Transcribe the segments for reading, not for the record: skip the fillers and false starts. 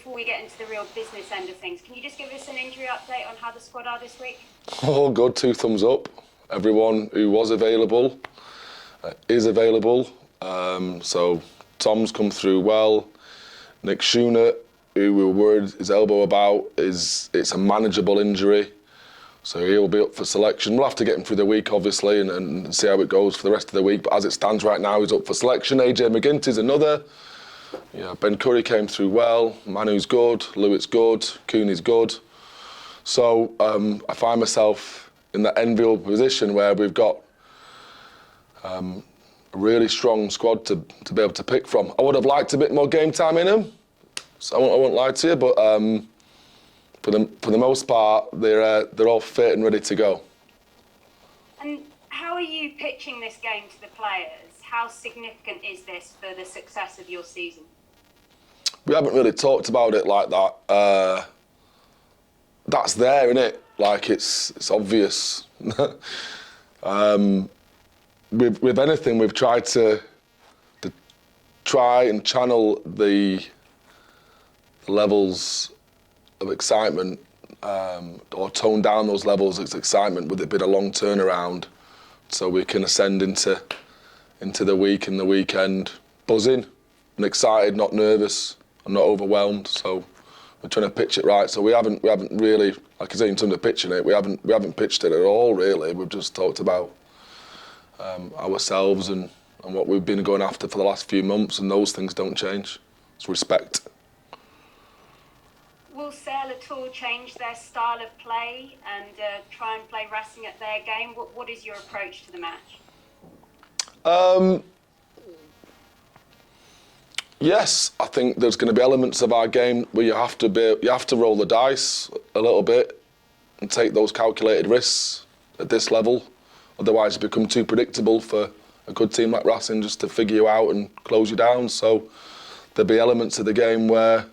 before we get into the real business end of things, can you just give us an injury update on how the squad are this week? Oh, good. 2 thumbs up. Everyone who was available is available. So Tom's come through well. Nick Schooner, who we were worried his elbow about, it's a manageable injury. So he'll be up for selection. We'll have to get him through the week, obviously, and see how it goes for the rest of the week. But as it stands right now, he's up for selection. AJ McGinty's another. Yeah, Ben Curry came through well. Manu's good. Lewitt's good. Cooney's good. So I find myself in that enviable position where we've got a really strong squad to be able to pick from. I would have liked a bit more game time in them, so I won't lie to you, but for the most part, they're all fit and ready to go. And how are you pitching this game to the players? How significant is this for the success of your season? We haven't really talked about it like that. That's there, isn't it? Like it's obvious. With anything, we've tried to try and channel the levels of excitement, or tone down those levels of excitement with it being a long turnaround, so we can ascend into the week and the weekend buzzing and excited, not nervous and not overwhelmed. So we're trying to pitch it right. So we haven't really, like I say, in terms of pitching it, we haven't pitched it at all really. We've just talked about ourselves and what we've been going after for the last few months, and those things don't change. It's respect. Will Sale at all change their style of play and try and play Racing at their game? What is your approach to the match? Yes, I think there's going to be elements of our game where you have to roll the dice a little bit and take those calculated risks at this level. Otherwise, it become too predictable for a good team like Racing just to figure you out and close you down. So there'll be elements of the game where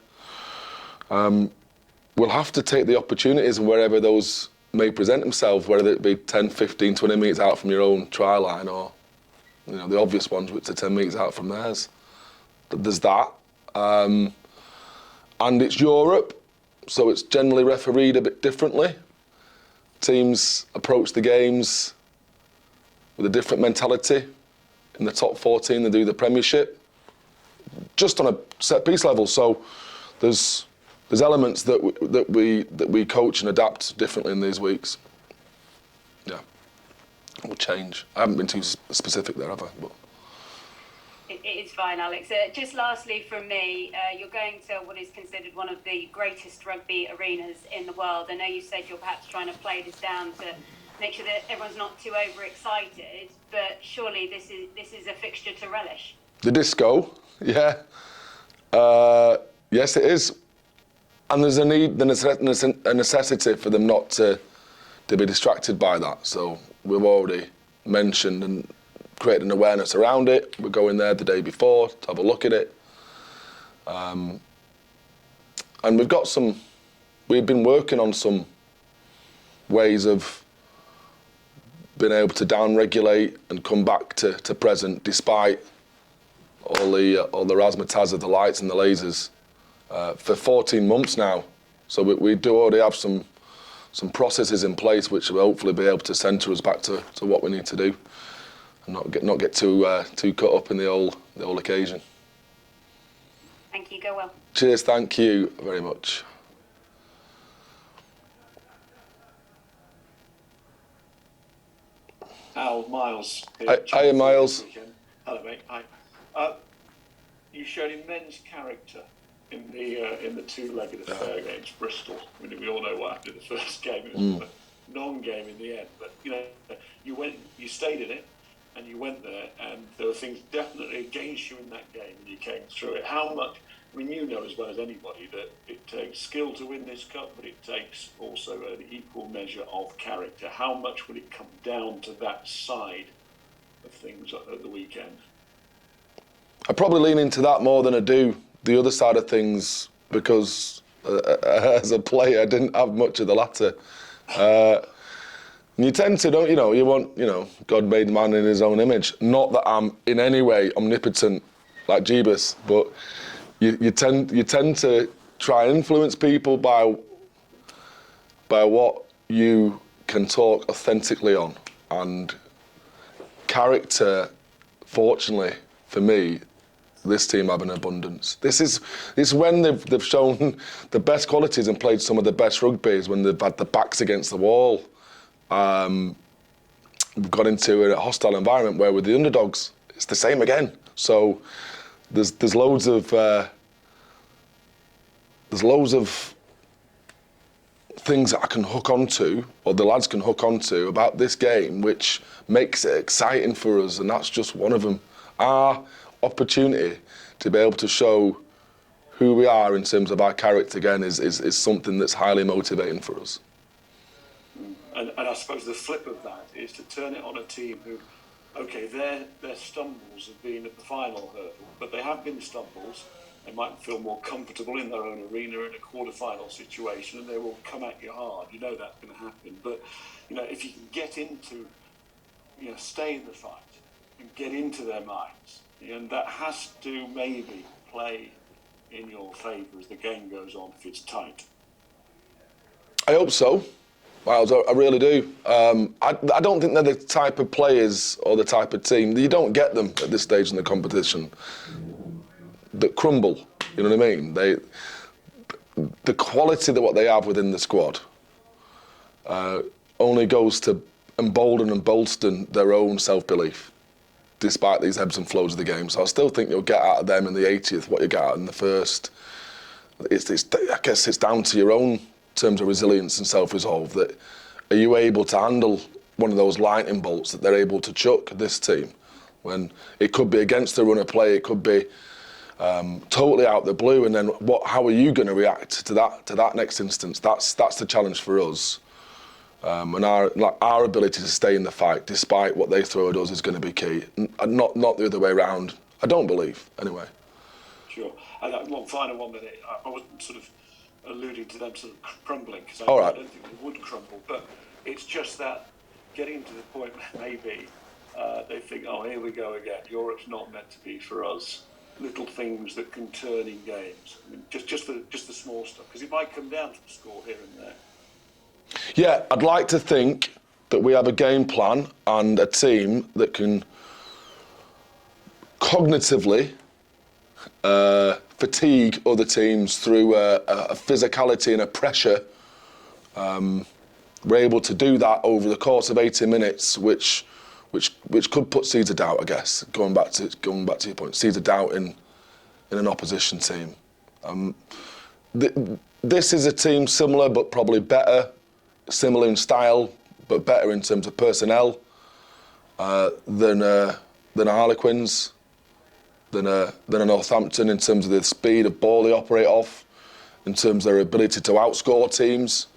we'll have to take the opportunities and wherever those may present themselves, whether it be 10, 15, 20 metres out from your own try line, or the obvious ones which are 10 metres out from theirs. There's that. And it's Europe, so it's generally refereed a bit differently. Teams approach the games with a different mentality. In the top 14, they do the Premiership, just on a set-piece level. So there's elements that we coach and adapt differently in these weeks. Yeah, it will change. I haven't been too specific there, have I? But It is fine, Alex. Just lastly from me, you're going to what is considered one of the greatest rugby arenas in the world. I know you said you're perhaps trying to play this down to make sure that everyone's not too overexcited, but surely this is a fixture to relish. The disco, yeah. Yes, it is. And there's a necessity for them not to be distracted by that. So we've already mentioned and created an awareness around it. We're going there the day before to have a look at it. And we've been working on some ways of being able to down-regulate and come back to present despite all the razzmatazz of the lights and the lasers for 14 months now. So we do already have some processes in place which will hopefully be able to centre us back to what we need to do and not get too caught up in the old occasion. Thank you. Go well. Cheers. Thank you very much. Al, Miles. Hiya, Miles. Hello, mate. Hi. You showed immense character in the two-legged affair against Bristol. I mean, we all know what happened in the first game. It was a non-game in the end, but you stayed in it, and you went there, and there were things definitely against you in that game, and you came through it. How much? I mean, you know as well as anybody that it takes skill to win this cup, but it takes also an equal measure of character. How much would it come down to that side of things at the weekend? I probably lean into that more than I do the other side of things because as a player, I didn't have much of the latter. You tend to, don't you? You want, God made man in his own image. Not that I'm in any way omnipotent like Jeebus, but you tend to try and influence people by what you can talk authentically on. And character, fortunately for me, this team have an abundance. This is when they've shown the best qualities and played some of the best rugby, is when they've had the backs against the wall. We've got into a hostile environment where with the underdogs, it's the same again. So there's loads of things that I can hook onto, or the lads can hook onto about this game, which makes it exciting for us, and that's just one of them. Our opportunity to be able to show who we are in terms of our character again is something that's highly motivating for us. And I suppose the flip of that is to turn it on a team who, okay, their stumbles have been at the final hurdle, but they have been stumbles. They might feel more comfortable in their own arena in a quarter-final situation, and they will come at you hard. You know that's going to happen. But, if you can get into, stay in the fight and get into their minds, and that has to maybe play in your favour as the game goes on if it's tight. I hope so. Miles, I really do. I don't think they're the type of players or the type of team. You don't get them at this stage in the competition that crumble. You know what I mean? The quality that what they have within the squad only goes to embolden and bolster their own self-belief, despite these ebbs and flows of the game. So I still think you'll get out of them in the 80th what you get out in the first. I guess it's down to your own terms of resilience and self-resolve. That are you able to handle one of those lightning bolts that they're able to chuck this team, when it could be against the run of play, it could be totally out the blue, and then how are you going to react to that next instance? That's the challenge for us, and our ability to stay in the fight despite what they throw at us is going to be key, not the other way around. I don't believe anyway. Sure. And one final 1 minute. I wasn't sort of alluding to them sort of crumbling, because I don't think they would crumble, but it's just that getting to the point where maybe they think, oh, here we go again. Europe's not meant to be for us. Little things that can turn in games. I mean, just the small stuff, because it might come down to the score here and there. Yeah, I'd like to think that we have a game plan and a team that can cognitively fatigue other teams through a physicality and a pressure. We're able to do that over the course of 80 minutes, which could put seeds of doubt, I guess. Going back to your point, seeds of doubt in an opposition team. This is a team similar but probably better, similar in style but better in terms of personnel than Harlequins, than a Northampton in terms of the speed of ball they operate off, in terms of their ability to outscore teams,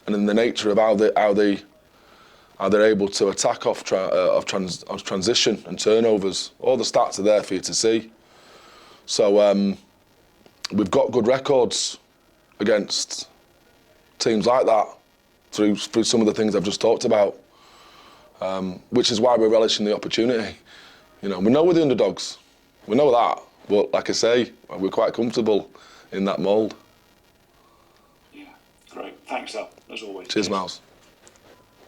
and in the nature of how they're able to attack off transition and turnovers. All the stats are there for you to see. So we've got good records against teams like that through some of the things I've just talked about, which is why we're relishing the opportunity. We know we're the underdogs. We know that. But like I say, we're quite comfortable in that mould. Yeah, great. Thanks, Al, as always. Cheers, Miles.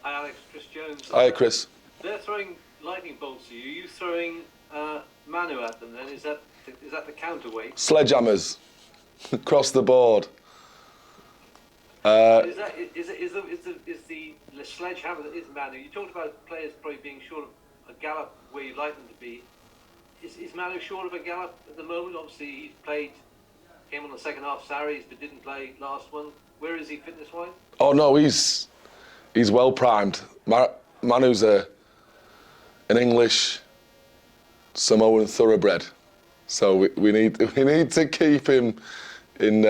Hi, Alex. Chris Jones. Hi, Chris. They're throwing lightning bolts at you. Are you throwing Manu at them then? Is that the counterweight? Sledgehammers across the board. Is the sledgehammer that is Manu? You talked about players probably being short of a gallop where you'd like them to be. Is Manu short of a gallop at the moment? Obviously, he came on the second half Saris, but didn't play last one. Where is he fitness-wise? Oh no, he's well primed. Manu's an English Samoan thoroughbred, so we need to keep him in.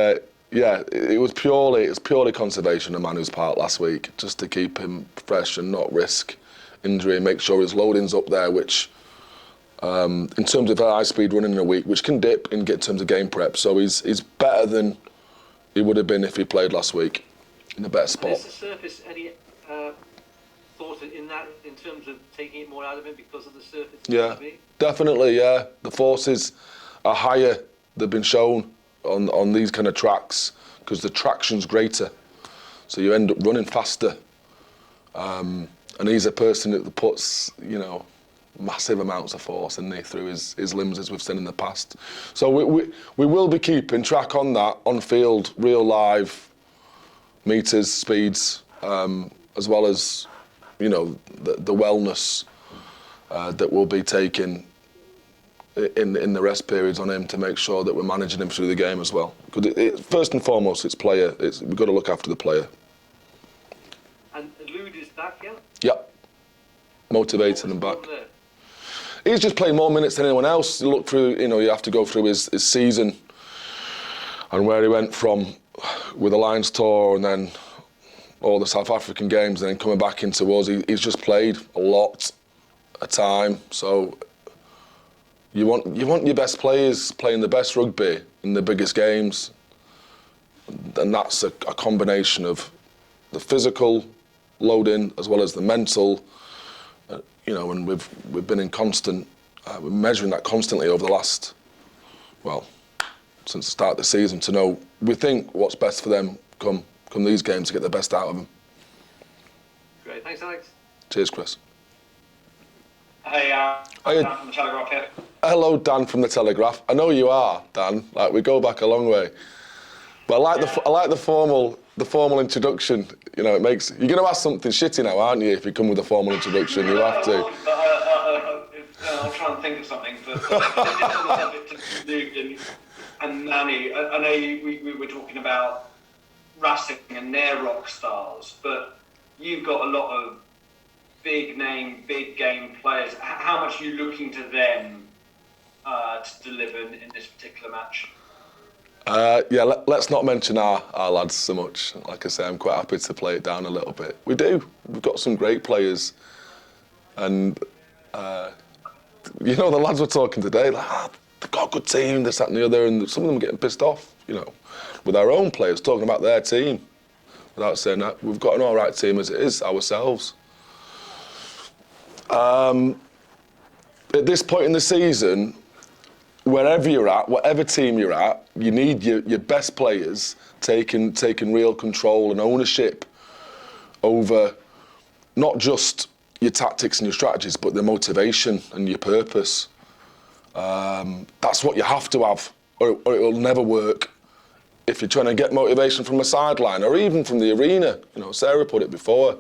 It was purely conservation on Manu's part last week, just to keep him fresh and not risk injury, and make sure his loading's up there, which in terms of high speed running in a week, which can dip in terms of game prep. So he's better than he would have been if he played last week, in a better spot. Is the surface any thought in terms of taking it more out of him because of the surface? Yeah, definitely. Yeah, the forces are higher. They've been shown on these kind of tracks because the traction's greater, so you end up running faster. And he's a person that puts, massive amounts of force through his limbs, as we've seen in the past. So we will be keeping track on that, on field, real live meters, speeds, as well as, the wellness that we'll be taking in the rest periods on him to make sure that we're managing him through the game as well. Because first and foremost, it's player. We've got to look after the player. And Lude is back, yeah? Yep. Motivated and back. He's just playing more minutes than anyone else. You look through, you have to go through his season and where he went from with the Lions tour and then all the South African games and then coming back into us. He's just played a lot of time. So you want your best players playing the best rugby in the biggest games. And that's a combination of the physical loading as well as the mental. And we've been in constant, we're measuring that constantly over the last, since the start of the season to know, we think what's best for them come these games to get the best out of them. Great, thanks Alex. Cheers, Chris. Hey, Dan from the Telegraph here. Hello, Dan from the Telegraph. I know you are, Dan. We go back a long way. But I like the formal introduction. It makes you're going to ask something shitty now, aren't you? If you come with a formal introduction, you have to. I'll try and think of something. But just on the subject of Luke and Nani, I know we were talking about Racing and their rock stars, but you've got a lot of big name, big game players. How much are you looking to them to deliver in this particular match? Let's not mention our lads so much. Like I say, I'm quite happy to play it down a little bit. We do. We've got some great players. And, the lads were talking today, they've got a good team, this, that and the other, and some of them are getting pissed off, with our own players, talking about their team. Without saying that, we've got an all right team as it is, ourselves. At this point in the season, wherever you're at, whatever team you're at, you need your best players taking real control and ownership over not just your tactics and your strategies, but the motivation and your purpose. That's what you have to have, or it'll never work. If you're trying to get motivation from a sideline or even from the arena, Sarah put it before,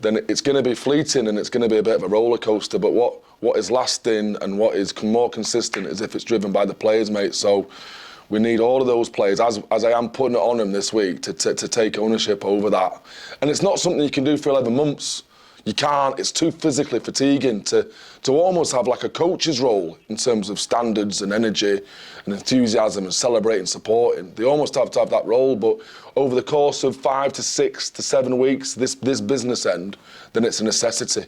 then it's going to be fleeting and it's going to be a bit of a roller coaster. But what is lasting and what is more consistent is if it's driven by the players, mate. So we need all of those players, as I am putting it on them this week, to take ownership over that. And it's not something you can do for 11 months. You can't. It's too physically fatiguing to almost have like a coach's role in terms of standards and energy and enthusiasm and celebrating, supporting. They almost have to have that role, but over the course of 5 to 6 to 7 weeks, this business end, then it's a necessity.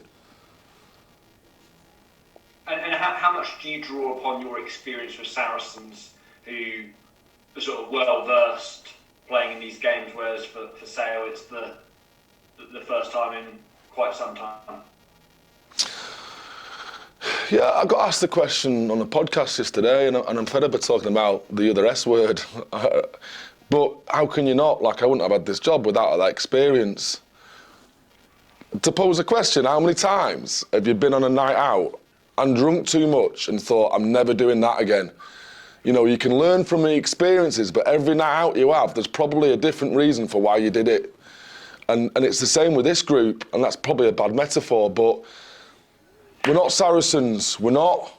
And how much do you draw upon your experience with Saracens, who are sort of well-versed playing in these games, whereas for Sale it's the first time in quite some time? Yeah, I got asked the question on a podcast yesterday, and I'm fed up of talking about the other S word. But how can you not? I wouldn't have had this job without that experience. To pose a question, how many times have you been on a night out and drunk too much and thought, I'm never doing that again? You can learn from the experiences, but every night out you have, there's probably a different reason for why you did it. And it's the same with this group, and that's probably a bad metaphor, but we're not Saracens, we're not,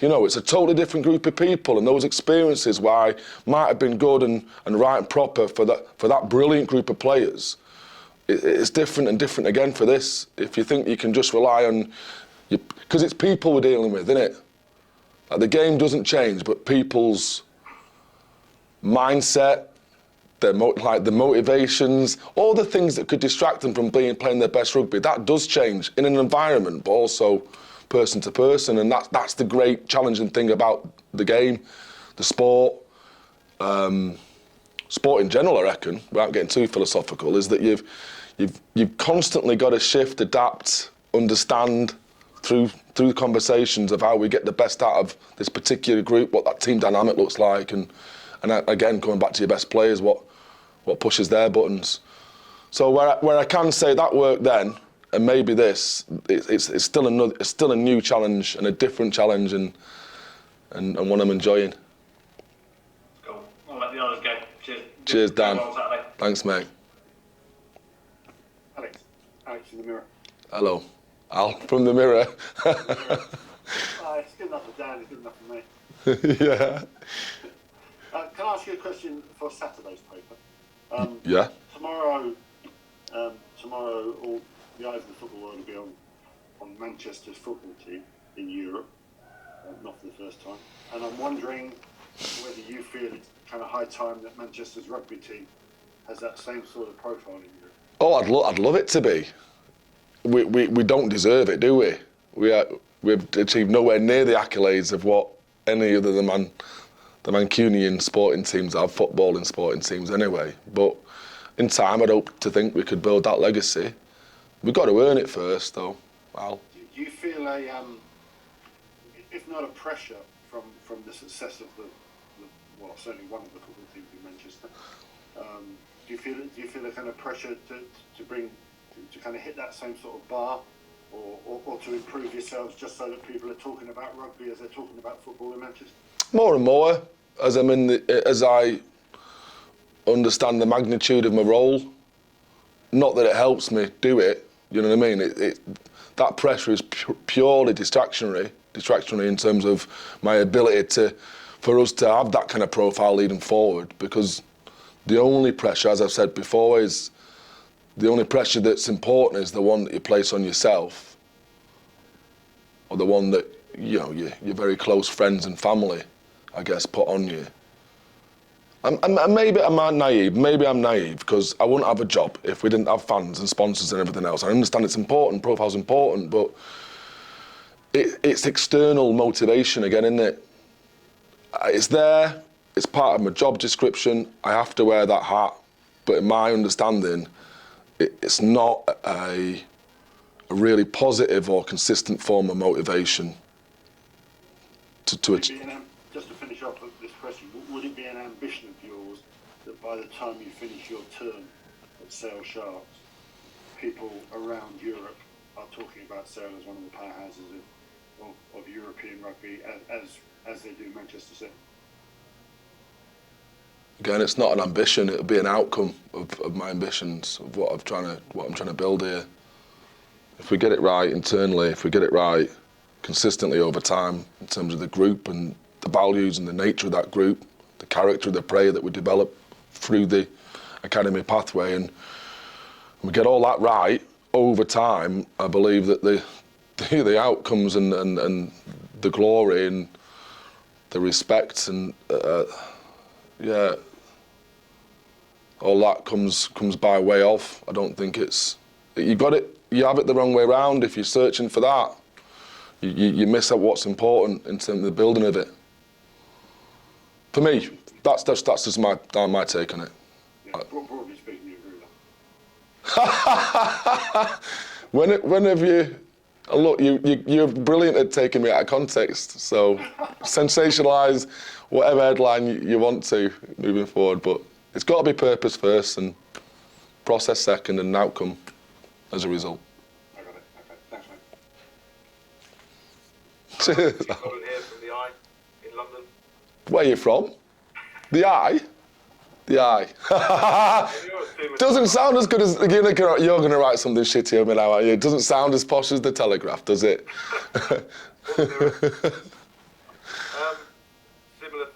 it's a totally different group of people, and those experiences, why might have been good and right and proper for that brilliant group of players, it's different and different again for this. If you think you can just rely on, because it's people we're dealing with, isn't it? The game doesn't change, but people's mindset, the motivations, all the things that could distract them from playing their best rugby, that does change in an environment, but also person to person, and that's the great challenging thing about the game, the sport, sport in general, I reckon, without getting too philosophical, is that you've constantly got to shift, adapt, understand through conversations of how we get the best out of this particular group, what that team dynamic looks like, and And again, coming back to your best players, what pushes their buttons. So where I can say that worked then, and maybe this, it's still a new challenge and a different challenge, and one I'm enjoying. Cool. I'll let the others go. Cheers. Cheers, Dan. Well, Saturday. Thanks, mate. Alex in the Mirror. Hello, Al from the Mirror. It's good enough for Dan, it's good enough for me. Yeah. Can I ask you a question for Saturday's paper? Yeah. Tomorrow, all the eyes of the football world will be on Manchester's football team in Europe, not for the first time. And I'm wondering whether you feel it's kind of high time that Manchester's rugby team has that same sort of profile in Europe. Oh, I'd love it to be. We don't deserve it, do we? We've achieved nowhere near the accolades of what any other the Mancunian sporting teams have, footballing sporting teams anyway. But in time, I'd hope to think we could build that legacy. We've got to earn it first, though, Al. Do you feel if not a pressure from the success of certainly one of the football teams in Manchester, do you feel a kind of pressure to kind of hit that same sort of bar, or to improve yourselves just so that people are talking about rugby as they're talking about football in Manchester? More and more, as I understand the magnitude of my role. Not that it helps me do it, you know what I mean? That pressure is purely distractionary in terms of my ability for us to have that kind of profile leading forward, because the only pressure, as I've said before, is the only pressure that's important is the one that you place on yourself, or the one that your very close friends and family, I guess, put on you. And maybe I'm naive because I wouldn't have a job if we didn't have fans and sponsors and everything else. I understand it's important, profile's important, but it's external motivation again, isn't it? It's there, it's part of my job description, I have to wear that hat, but in my understanding, it's not a really positive or consistent form of motivation to achieve. Just to finish off with this question, would it be an ambition of yours that by the time you finish your term at Sale Sharks, people around Europe are talking about Sale as one of the powerhouses of European rugby as they do Manchester City? Again, it's not an ambition; it'll be an outcome of my ambitions, of what I'm trying to build here. If we get it right internally, if we get it right consistently over time in terms of the group and the values and the nature of that group, the character of the player that we develop through the academy pathway, and we get all that right over time, I believe that the outcomes and the glory and the respect and all that comes by way of. I don't think you have it the wrong way around. If you're searching for that, you miss out what's important in terms of the building of it. For me, that's just my take on it. Yeah, broadly speaking, you agree with that? When have you? Look, you're brilliant at taking me out of context. So sensationalise whatever headline you want to moving forward, but it's got to be purpose first and process second and outcome as a result. I got it. Okay, thanks, mate. Cheers. Colin here from the Eye in London. Where are you from? The Eye? The Eye. Doesn't sound as good as you're going to write something shitty over now, are you? It doesn't sound as posh as the Telegraph, does it? Similar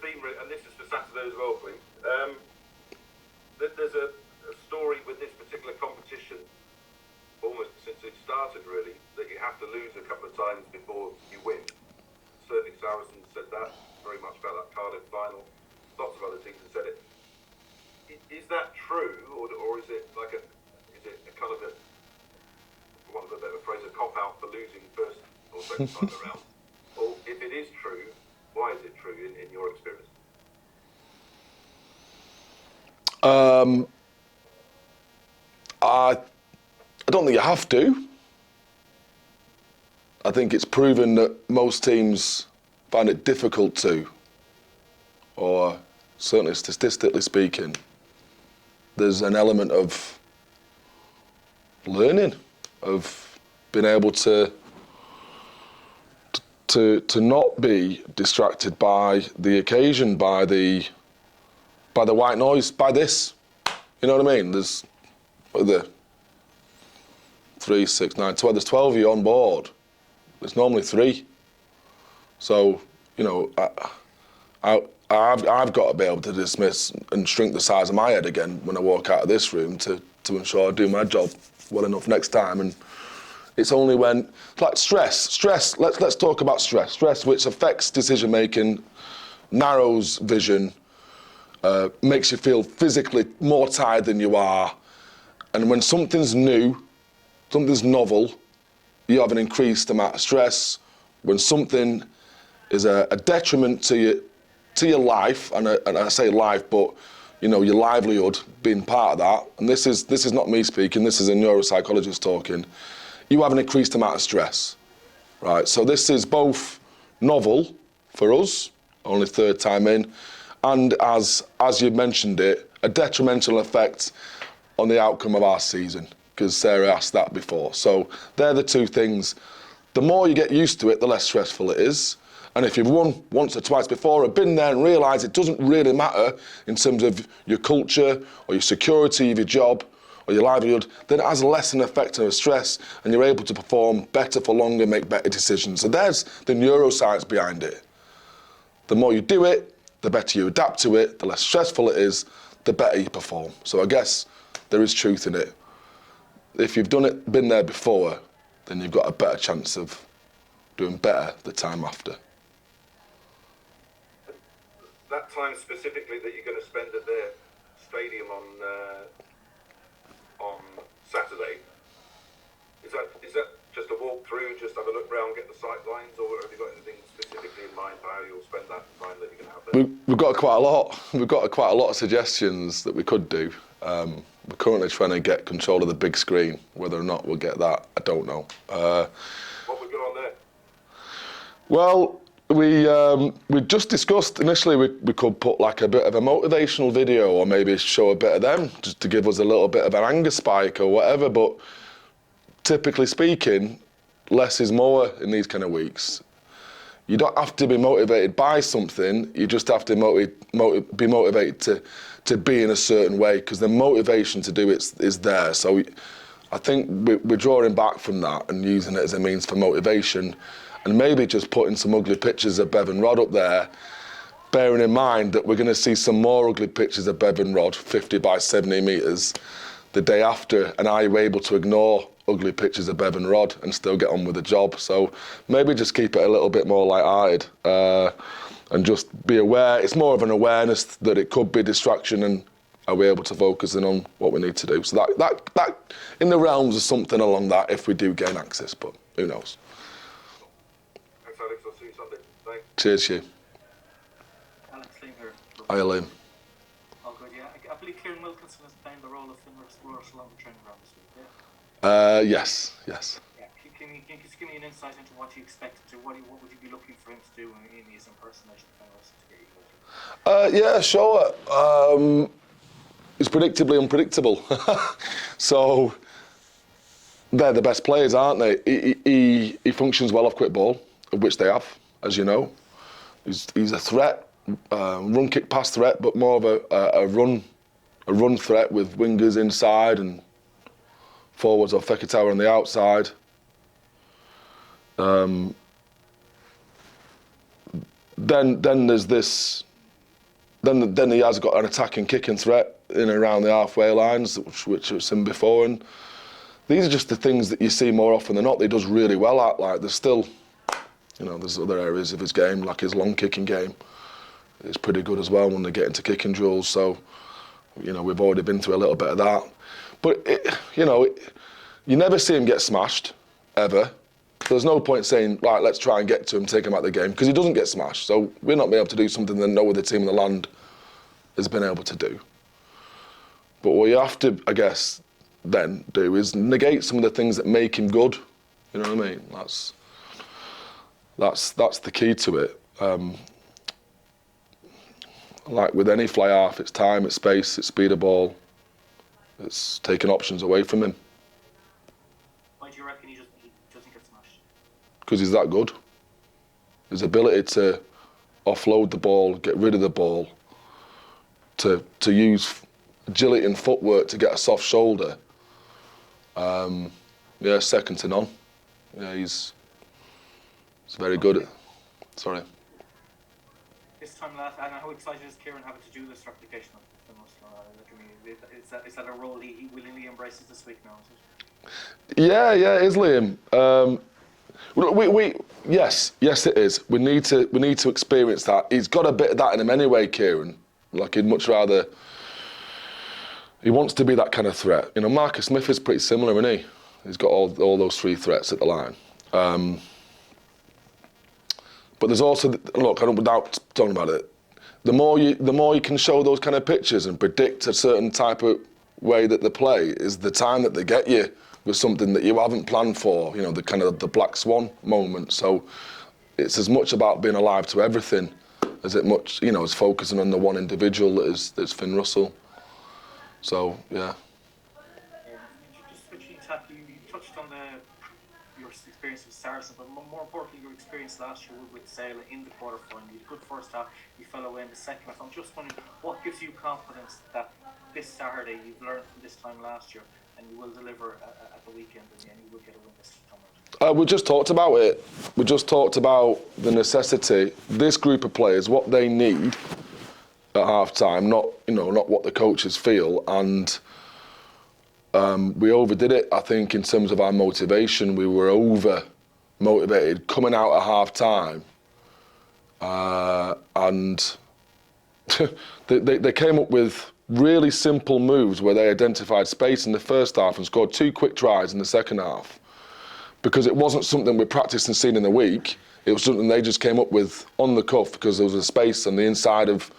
theme, and this is for Saturday as well, please. There's a story with this particular competition, almost since it started really, that you have to lose a couple of times before you win. Certainly Saracen said that, very much about that Cardiff final. Lots of other teams have said it. Is that true, or is it like a kind of for want of a better phrase, a cop out for losing first or second time around? Or if it is true, why is it true in your experience? I don't think you have to. I think it's proven that most teams find it difficult to, or certainly statistically speaking, there's an element of learning, of being able to not be distracted by the occasion, by the white noise, by this. You know what I mean? There's 3, 6, 9, 12. There's 12 of you on board. There's normally 3. So, you know, I've got to be able to dismiss and shrink the size of my head again when I walk out of this room to ensure I do my job well enough next time. And it's only when, like stress, let's talk about stress, which affects decision making, narrows vision, makes you feel physically more tired than you are. And when something's new, something's novel, you have an increased amount of stress. When something is a detriment to your life, and I say life, but you know, your livelihood being part of that, and this is not me speaking, this is a neuropsychologist talking, you have an increased amount of stress, right? So this is both novel for us, only 3rd time in, and as you mentioned it, a detrimental effect on the outcome of our season, because Sarah asked that before. So they're the 2 things. The more you get used to it, the less stressful it is. And if you've won once or twice before or been there and realised it doesn't really matter in terms of your culture or your security of your job or your livelihood, then it has less an effect on stress and you're able to perform better for longer, make better decisions. So there's the neuroscience behind it. The more you do it, the better you adapt to it, the less stressful it is, the better you perform. So I guess there is truth in it. If you've been there before, then you've got a better chance of doing better the time after. That time specifically that you're going to spend at their stadium on Saturday, is that just a walk through, just have a look round, get the sight lines, or have you got anything specifically in mind for how you'll spend that time that you're going to have there? We've got quite a lot. We've got quite a lot of suggestions that we could do. We're currently trying to get control of the big screen. Whether or not we'll get that, I don't know. What we got on there? Well, we just discussed initially we could put like a bit of a motivational video or maybe show a bit of them just to give us a little bit of an anger spike or whatever. But typically speaking, less is more in these kind of weeks. You don't have to be motivated by something. You just have to be motivated to be in a certain way, because the motivation to do it is there. So I think we're drawing back from that and using it as a means for motivation, and maybe just putting some ugly pictures of Bev and Rod up there, bearing in mind that we're going to see some more ugly pictures of Bev and Rod, 50 by 70 metres, the day after. And are you able to ignore ugly pictures of Bev and Rod and still get on with the job? So maybe just keep it a little bit more light-hearted and just be aware. It's more of an awareness that it could be distraction, and are we able to focus in on what we need to do? So that in the realms of something along that, if we do gain access, but who knows? Thanks, Alex. I'll see you Sunday. Thanks. Cheers, Hugh. Alex Liam here. Hiya, Liam. Oh, good, yeah. I believe Kieran Wilkinson is playing the role of Finn Russell on the training ground this week, yeah? Yes. Yeah. Can you just give me an insight into what you expect to, what would you be looking for him to do in his impersonation of Finn Russell to get you going? Yeah, sure. It's predictably unpredictable. So they're the best players, aren't they? He functions well off quick ball, of which they have, as you know. He's a threat, run kick pass threat, but more of a run threat with wingers inside and forwards or Fekitower on the outside. Then there's this. Then he has got an attacking kicking threat in and around the halfway lines, which I've seen before. And these are just the things that you see more often than not that he does really well at. Like there's still, there's other areas of his game, like his long kicking game. It's pretty good as well when they get into kicking drills. So, we've already been through a little bit of that. But you never see him get smashed, ever. There's no point saying, right, let's try and get to him, take him out of the game, because he doesn't get smashed. So we're not being able to do something that no other team in the land has been able to do. But what you have to, I guess, then do is negate some of the things that make him good. You know what I mean? That's the key to it. like with any fly half, it's time, it's space, it's speed of ball. It's taking options away from him. Why do you reckon he doesn't get smashed? Because he's that good. His ability to offload the ball, get rid of the ball, to use agility and footwork to get a soft shoulder. Yeah, second to none. Yeah, he's very good at. Sorry. This time last, and how excited is Kieran having to do this replication of Finn Russell? Is that a role he willingly embraces this week now? Is it? Yeah, it is, Liam. Yes, it is. We need to experience that. He's got a bit of that in him anyway, Kieran. Like he'd much rather. He wants to be that kind of threat. You know, Marcus Smith is pretty similar, isn't he? He's got all those three threats at the line. But there's also, look, without talking about it, the more you can show those kind of pictures and predict a certain type of way that they play is the time that they get you with something that you haven't planned for. You know, the kind of the black swan moment. So it's as much about being alive to everything as it much, you know, as focusing on the one individual that's Finn Russell. So yeah. Just switching tack, you touched on your experience with Sanderson, but more importantly, your experience last year with Sale in the quarterfinal. You had a good first half, you fell away in the second half. I'm just wondering, what gives you confidence that this Saturday you've learned from this time last year and you will deliver at the weekend and you will get a win this time? We just talked about it. We just talked about the necessity. This group of players, what they need at half time, not what the coaches feel, and we overdid it. I think in terms of our motivation, we were over motivated coming out at half time, and they came up with really simple moves where they identified space in the first half and scored 2 quick tries in the second half, because it wasn't something we practiced and seen in the week. It was something they just came up with on the cuff because there was a space on the inside of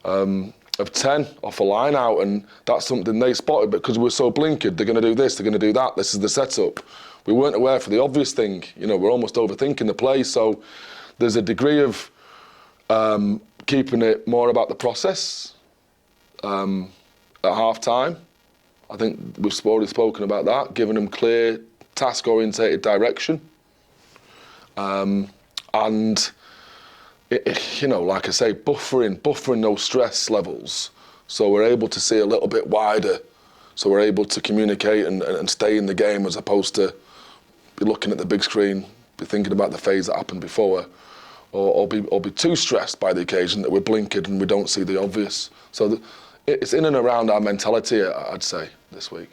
10 off a line out, and that's something they spotted. But because we're so blinkered, they're going to do this, they're going to do that, this is the setup. We weren't aware for the obvious thing. You know, we're almost overthinking the play. So there's a degree of keeping it more about the process at half time. I think we've already spoken about that, giving them clear, task-orientated direction. And you know, like I say, buffering those stress levels, so we're able to see a little bit wider, so we're able to communicate and stay in the game as opposed to be looking at the big screen, be thinking about the phase that happened before, or be too stressed by the occasion that we're blinkered and we don't see the obvious. So it's in and around our mentality, I'd say, this week.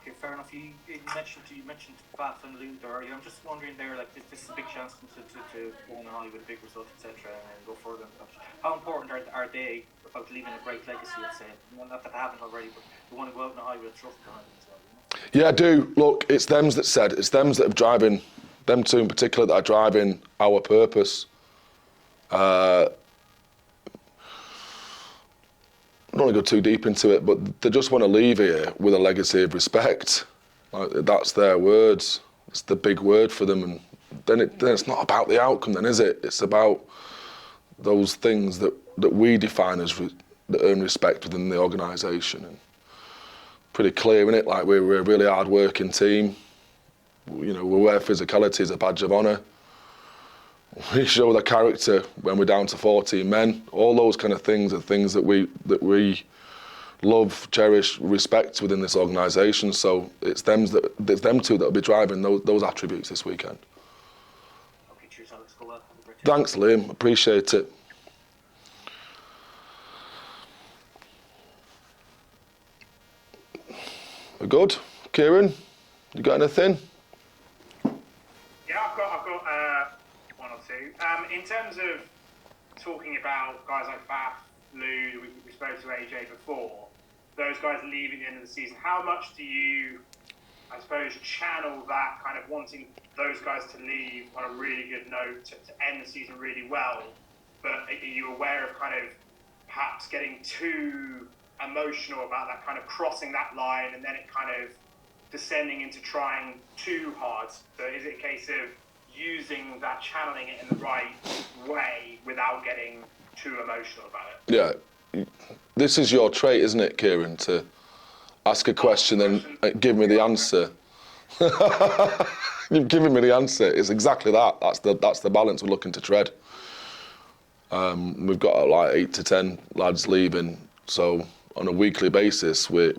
Okay, fair enough. You mentioned Bath and Lou there earlier. I'm just wondering there, like, this is a big chance to go on high with a big result, etc., and go further. How important are they about leaving a great legacy, let's say? Not that they haven't already, but they want to go out on a high with a trophy behind them as well. You know? Yeah, I do. Look, it's them that said, it's them that are driving, them two in particular, that are driving our purpose. I don't want to go too deep into it, but they just want to leave here with a legacy of respect. Like, that's their words. It's the big word for them, and then it's not about the outcome, then, is it? It's about those things that we define as that earn respect within the organisation. And pretty clear in it. Like, we're a really hard-working team. You know, we wear physicality as a badge of honour. We show the character when we're down to 14 men. All those kind of things are things that we love, cherish, respect within this organisation. So it's them two that'll be driving those attributes this weekend. Okay, cheers, Alex. Go well. Thanks, Liam. Appreciate it. We're good. Kieran, you got anything? Yeah, I've got one or two. In terms of talking about guys like Bath, Lou, we spoke to AJ before, those guys leaving at the end of the season, how much do you, I suppose, channel that kind of wanting those guys to leave on a really good note to end the season really well, but are you aware of kind of perhaps getting too emotional about that, kind of crossing that line and then it kind of descending into trying too hard? So is it a case of using that, channeling it in the right way without getting too emotional about it. Yeah, this is your trait, isn't it, Kieran, to ask a question and give me the answer. You've given me the answer. It's exactly that. That's the balance we're looking to tread. We've got like 8 to 10 lads leaving, so on a weekly basis we're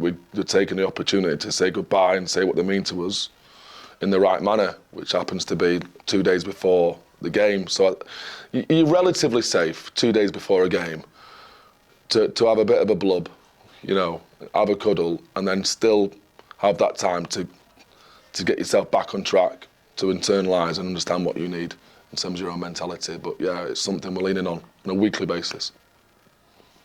taking the opportunity to say goodbye and say what they mean to us in the right manner, which happens to be 2 days before the game. So you're relatively safe 2 days before a game to have a bit of a blub, you know, have a cuddle, and then still have that time to get yourself back on track, to internalise and understand what you need in terms of your own mentality. But yeah, it's something we're leaning on a weekly basis.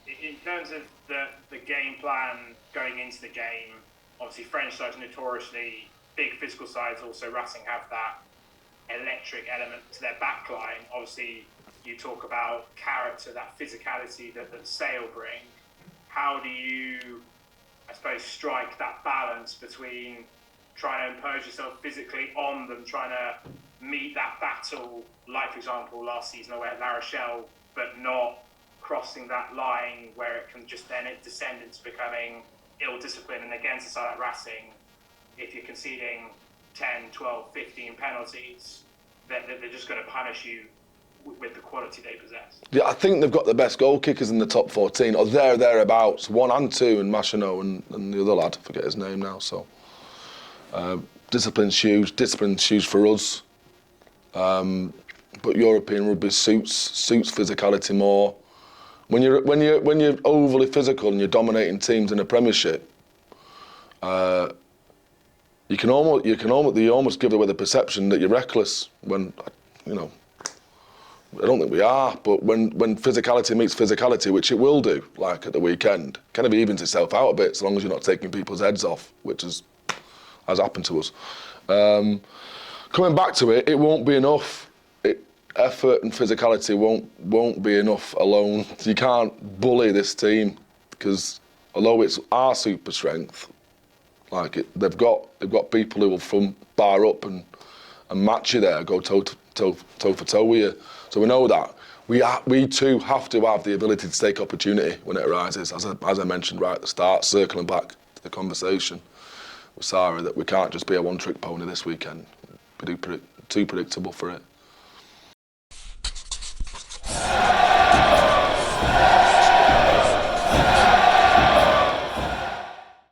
In terms of the game plan going into the game, obviously French sides notoriously big physical sides, also Racing have that electric element to their backline. Obviously you talk about character, that physicality that Sale bring. How do you, I suppose, strike that balance between trying to impose yourself physically on them, trying to meet that battle, like for example last season away at La Rochelle, but not crossing that line where it can just then descend into becoming ill-disciplined? And against a side like Racing, if you're conceding 10, 12, 15 penalties, they're just going to punish you with the quality they possess. Yeah, I think they've got the best goal kickers in the top 14, or thereabouts, 1 and 2, and Machino and the other lad, I forget his name now. So discipline's huge for us. But European rugby suits physicality more. When you're overly physical and you're dominating teams in a Premiership, you almost give away the perception that you're reckless. When, you know, I don't think we are. But when physicality meets physicality, which it will do, like at the weekend, kind of evens itself out a bit, as long as you're not taking people's heads off, which has happened to us. Coming back to it, it won't be enough. Effort and physicality won't be enough alone. You can't bully this team, because although it's our super strength, they've got people who will from bar up and match you there, go toe for toe with you. So we know that we too have to have the ability to take opportunity when it arises. As I mentioned right at the start, circling back to the conversation with Sarah, that we can't just be a one-trick pony this weekend. We're too predictable for it.